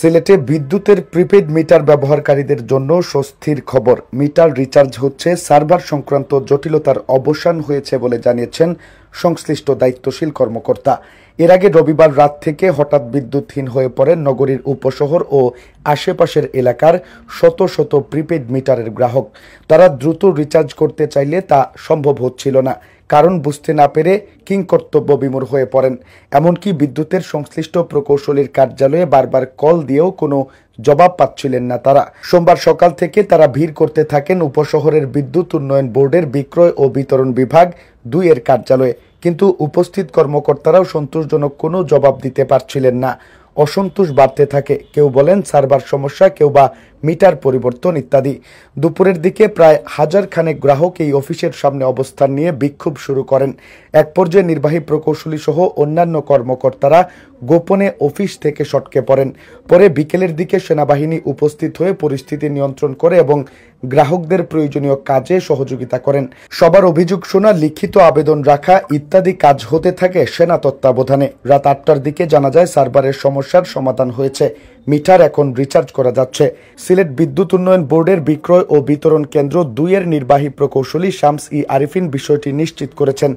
সিলেটে বিদ্যুতের prepaid metre ব্যবহারকারীদের জন্য স্বস্তির খবর। মিটার রিচার্জ হচ্ছে, সার্ভার সংক্রান্ত জটিলতার অবসান হয়েছে বলে জানিয়েছেন সংশ্লিষ্ট দায়িত্বশীল কর্মকর্তা। এর আগে রবিবার রাত থেকে হঠাৎ বিদ্যুৎহীন হয়ে পড়েন নগরীর উপশহর ও আশেপাশের এলাকার শত শত প্রিপেড মিটারের গ্রাহক। তারা দ্রুত রিচার্জ করতে চাইলে তা সম্ভব হচ্ছিল না। কারণ বুঝতে না পেরে কিংকর্তব্য বিমূঢ় হয়ে পড়েন। এমনকি বিদ্যুতের সংশ্লিষ্ট প্রকৌশলীর কার্যালয়ে বারবার কল দিয়েও কোনো জবাব পাচ্ছিলেন না তারা। সোমবার সকাল থেকে তারা ভিড় করতে থাকেন উপশহরের বিদ্যুৎ উন্নয়ন বোর্ডের বিক্রয় ও বিতরণ বিভাগ 2 এর কার্যালয়ে। কিন্তু উপস্থিত কর্মকর্তারাও সন্তোষজনক কোনো জবাব দিতে পারছিলেন না। অসন্তোষ বাড়তে থাকে। কেউ বলেন সার্ভার সমস্যা, কেউ বা মিটার পরিবর্তন ইত্যাদি। দুপুরের দিকে প্রায় 1000 খানেক গ্রাহক এই অফিসের সামনে অবস্থান নিয়ে বিক্ষোভ শুরু করেন। এক পর্যায়ে নির্বাহী প্রকৌশলী সহ অন্যান্য কর্মকর্তারা গোপনে অফিস থেকে সটকে পড়েন। পরে বিকেলের দিকে সেনাবাহিনী উপস্থিত হয়ে পরিস্থিতি নিয়ন্ত্রণ করে এবং গ্রাহকদের প্রয়োজনীয় কাজে সহযোগিতা করেন। সবার অভিযোগ শোনা, লিখিত আবেদন রাখা ইত্যাদি কাজ হতে থাকে সেনা তত্ত্বাবধানে। রাত 8টার দিকে জানা যায় সার্ভারের সমস্যার সমাধান হয়েছে। মিটার এখন রিচার্জ করা যাচ্ছে। সিলেট বিদ্যুৎ উন্নয়ন বোর্ডের বিক্রয় ও বিতরণ কেন্দ্র 2 এর নির্বাহী প্রকৌশলী শামস-ই আরিফিন বিষয়টি নিশ্চিত করেছেন।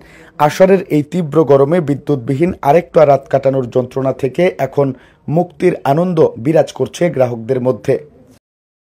আষাঢ়ের এই তীব্র গরমে বিদ্যুৎবিহীন আরেকটা রাত কাটানোর যন্ত্রণা থেকে এখন মুক্তির আনন্দ বিরাজ করছে গ্রাহকদের মধ্যে।